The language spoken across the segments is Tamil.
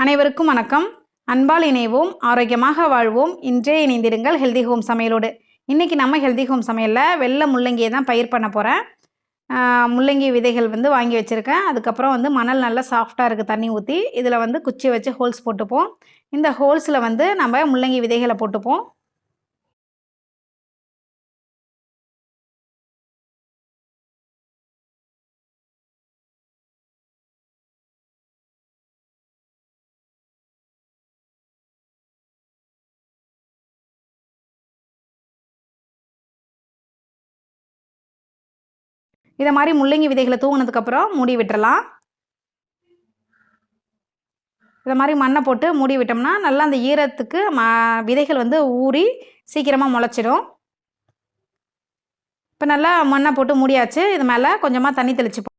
அனைவருக்கும் வணக்கம். அன்பால் இணைவோம், ஆரோக்கியமாக வாழ்வோம். இன்றே இணைந்திருங்கள் ஹெல்தி ஹோம் சமையலோடு. இன்றைக்கி நம்ம ஹெல்தி ஹோம் சமையலில் வெள்ளை முள்ளங்கியை தான் பயிர் பண்ண போகிறேன். முள்ளங்கி விதைகள் வாங்கி வச்சுருக்கேன். அதுக்கப்புறம் மணல் நல்லா சாஃப்டாக இருக்குது, தண்ணி ஊற்றி இதில் குச்சி வச்சு ஹோல்ஸ் போட்டுப்போம். இந்த ஹோல்ஸில் நம்ம முள்ளங்கி விதைகளை போட்டுப்போம். இதை மாதிரி முள்ளங்கி விதைகளை தூங்கினதுக்கப்புறம் மூடி விட்டுறலாம். இதை மாதிரி மண்ணை போட்டு மூடி விட்டோம்னா நல்லா அந்த ஈரத்துக்கு விதைகள் ஊறி சீக்கிரமாக முளைச்சிடும். இப்போ நல்லா மண்ணை போட்டு மூடியாச்சு. இது மேலே கொஞ்சமாக தண்ணி தெளிச்சுப்போம்.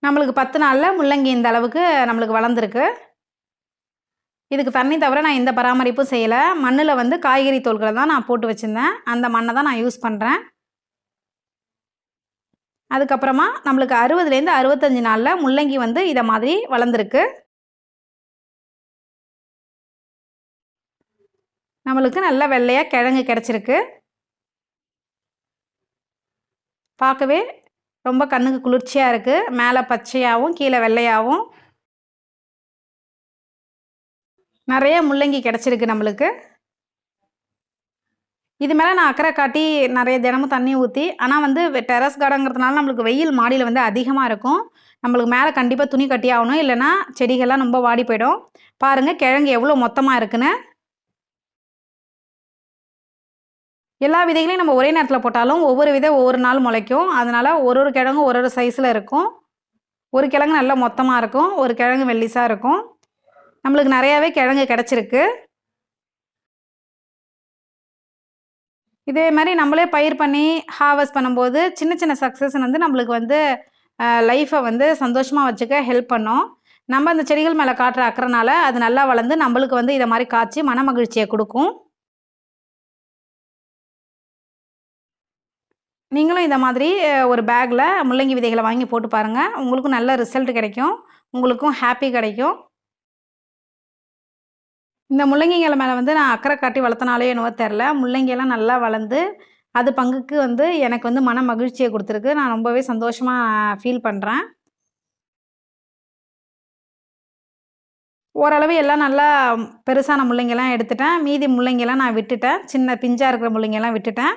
நம்மளுக்கு 10 நாளில் முள்ளங்கி இந்த அளவுக்கு நம்மளுக்கு வளர்ந்துருக்கு. இதுக்கு தண்ணி தவிர நான் எந்த பராமரிப்பும் செய்யலை. மண்ணில் காய்கறி தோல்களை தான் நான் போட்டு வச்சுருந்தேன். அந்த மண்ணை தான் நான் யூஸ் பண்ணுறேன். அதுக்கப்புறமா நம்மளுக்கு 60லேருந்து 65 நாளில் முள்ளங்கி இதை மாதிரி வளர்ந்துருக்கு. நம்மளுக்கு நல்ல வெள்ளையாக கிழங்கு கிடச்சிருக்கு. பார்க்கவே ரொம்ப கண்ணுக்கு குளிர்ச்சியாக இருக்குது. மேலே பச்சையாகவும் கீழே வெள்ளையாகவும் நிறைய முள்ளங்கி கிடச்சிருக்கு நம்மளுக்கு. இது மேலே நான் அக்கறை காட்டி நிறைய தினமும் தண்ணி ஊற்றி, ஆனால் டெரஸ் கார்டங்கிறதுனால நம்மளுக்கு வெயில் மாடியில் அதிகமாக இருக்கும். நம்மளுக்கு மேலே கண்டிப்பாக துணி கட்டி ஆகணும், இல்லைன்னா செடிகள்லாம் ரொம்ப வாடி போயிடும். பாருங்கள் கிழங்கு எவ்வளோ மொத்தமாக இருக்குன்னு. எல்லா விதைகளையும் நம்ம ஒரே நேரத்தில் போட்டாலும் ஒவ்வொரு விதை ஒவ்வொரு நாள் முளைக்கும். அதனால் ஒரு கிழங்கும் ஒரு சைஸில் இருக்கும். ஒரு கிழங்கு நல்லா மொத்தமாக இருக்கும், ஒரு கிழங்கு மெல்லிசாக இருக்கும். நம்மளுக்கு நிறையாவே கிழங்கு கிடச்சிருக்கு. இதே மாதிரி நம்மளே பயிர் பண்ணி ஹார்வெஸ்ட் பண்ணும்போது சின்ன சின்ன சக்ஸஸ் நம்மளுக்கு லைஃப்பை சந்தோஷமாக வச்சுக்க ஹெல்ப் பண்ணும். நம்ம அந்த செடிகள் மேலே காட்டுற அக்கறனால அது நல்லா வளர்ந்து நம்மளுக்கு இதை மாதிரி காய்ச்சி மன மகிழ்ச்சியை கொடுக்கும். நீங்களும் இதை மாதிரி ஒரு பேக்கில் முள்ளங்கி விதைகளை வாங்கி போட்டு பாருங்கள். உங்களுக்கும் நல்ல ரிசல்ட் கிடைக்கும், உங்களுக்கும் ஹாப்பி கிடைக்கும். இந்த முள்ளங்கிங்களை மேலே நான் அக்கறை காட்டி வளர்த்தனாலே என்னவோ தெரில, முள்ளங்கியெல்லாம் நல்லா வளர்ந்து அது பங்குக்கு எனக்கு மன மகிழ்ச்சியை கொடுத்துருக்கு. நான் ரொம்பவே சந்தோஷமாக ஃபீல் பண்ணுறேன். ஓரளவு எல்லாம் நல்லா பெருசான முள்ளங்கியெல்லாம் எடுத்துட்டேன். மீதி முள்ளங்கியெல்லாம் நான் விட்டுட்டேன். சின்ன பிஞ்சாக இருக்கிற முள்ளங்கியெல்லாம் விட்டுட்டேன்.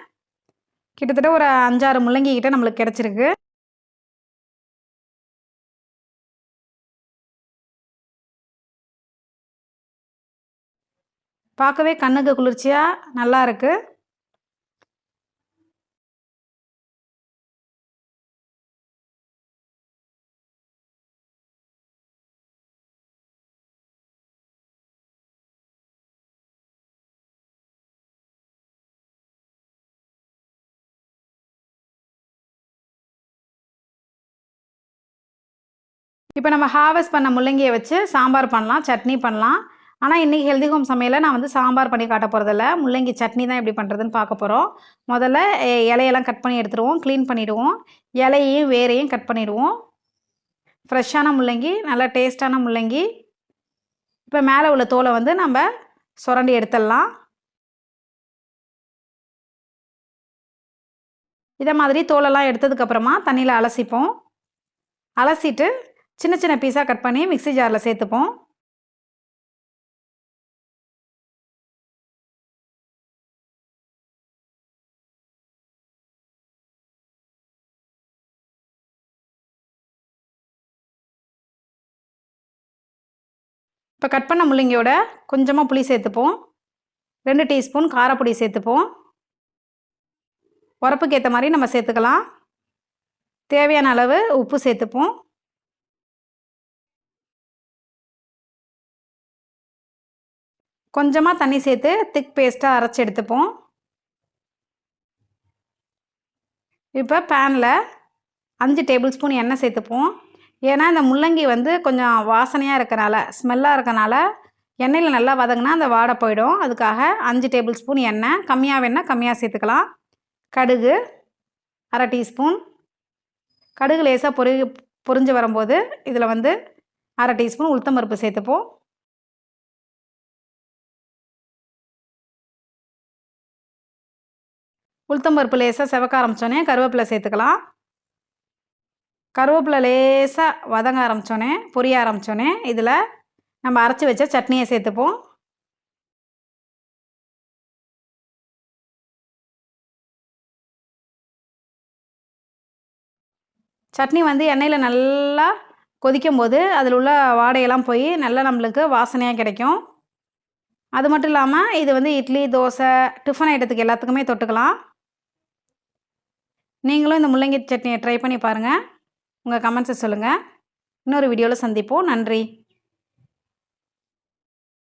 கிட்டத்தட்ட ஒரு 5-6 முள்ளங்கி கிட்ட நம்மளுக்கு கிடச்சிருக்கு. பார்க்கவே கண்ணுக்கு குளிர்ச்சியாக நல்லா இருக்குது. இப்போ நம்ம ஹார்வெஸ்ட் பண்ண முள்ளங்கியை வச்சு சாம்பார் பண்ணலாம், சட்னி பண்ணலாம். ஆனால் இன்றைக்கி ஹெல்தி ஹோம் சமையலை நான் சாம்பார் பண்ணி காட்ட போகிறதில்ல, முள்ளங்கி சட்னி தான் எப்படி பண்ணுறதுன்னு பார்க்க போகிறோம். முதல்ல இலையெல்லாம் கட் பண்ணி எடுத்துடுவோம், க்ளீன் பண்ணிவிடுவோம். இலையையும் வேரையும் கட் பண்ணிவிடுவோம். ஃப்ரெஷ்ஷான முள்ளங்கி, நல்லா டேஸ்ட்டான முள்ளங்கி. இப்போ மேலே உள்ள தோலை நம்ம சுரண்டி எடுத்துடலாம். இதை மாதிரி தோலெல்லாம் எடுத்ததுக்கப்புறமா தண்ணியில் அலசிப்போம். அலசிட்டு சின்ன சின்ன பீஸாக கட் பண்ணி மிக்ஸி ஜாரில் சேர்த்துப்போம். இப்போ கட் பண்ண முள்ளங்கியோட கொஞ்சமாக புளி சேர்த்துப்போம். 2 டீஸ்பூன் காரப்பொடி சேர்த்துப்போம். உரப்புக்கு ஏற்ற மாதிரி நம்ம சேர்த்துக்கலாம். தேவையான அளவு உப்பு சேர்த்துப்போம். கொஞ்சமாக தண்ணி சேர்த்து திக் பேஸ்ட்டாக அரைச்சி எடுத்துப்போம். இப்போ பேனில் 5 டேபிள் ஸ்பூன் எண்ணெய் சேர்த்துப்போம். ஏன்னா இந்த முள்ளங்கி கொஞ்சம் வாசனையாக இருக்கனால, ஸ்மெல்லாக இருக்கனால எண்ணெயில் நல்லா வதங்கினா அந்த வாடை போயிடும். அதுக்காக 5 டேபிள் ஸ்பூன் எண்ணெய், கம்மியாக வேணால் கம்மியாக சேர்த்துக்கலாம். கடுகு 1/2 டீஸ்பூன். கடுகு லேசாக பொரிஞ்சு வரும்போது இதில் வந்து 1/2 டீஸ்பூன் உளுத்தம்பருப்பு சேர்த்துப்போம். உளுத்தம்பருப்பு லேசாக செவக்க ஆரம்பித்தோன்னே கருவேப்பிலை சேர்த்துக்கலாம். கருவேப்பிலை லேசாக வதங்க ஆரம்பித்தோன்னே பொரிய ஆரம்பித்தோன்னே இதில் நம்ம அரைச்சி வச்ச சட்னியை சேர்த்துப்போம். சட்னி வந்து எண்ணெயில் நல்லா கொதிக்கும் போது அதில் உள்ள வாடையெல்லாம் போய் நல்லா நம்மளுக்கு வாசனையாக கிடைக்கும். அது மட்டும் இல்லாமல் இது வந்து இட்லி, தோசை, டிஃபன் ஐட்டத்துக்கு எல்லாத்துக்குமே தொட்டுக்கலாம். நீங்களும் இந்த முள்ளங்கி சட்னியை ட்ரை பண்ணி பாருங்கள். உங்கள் கமெண்ட்ஸை சொல்லுங்கள். இன்னொரு வீடியோவில் சந்திப்போம். நன்றி.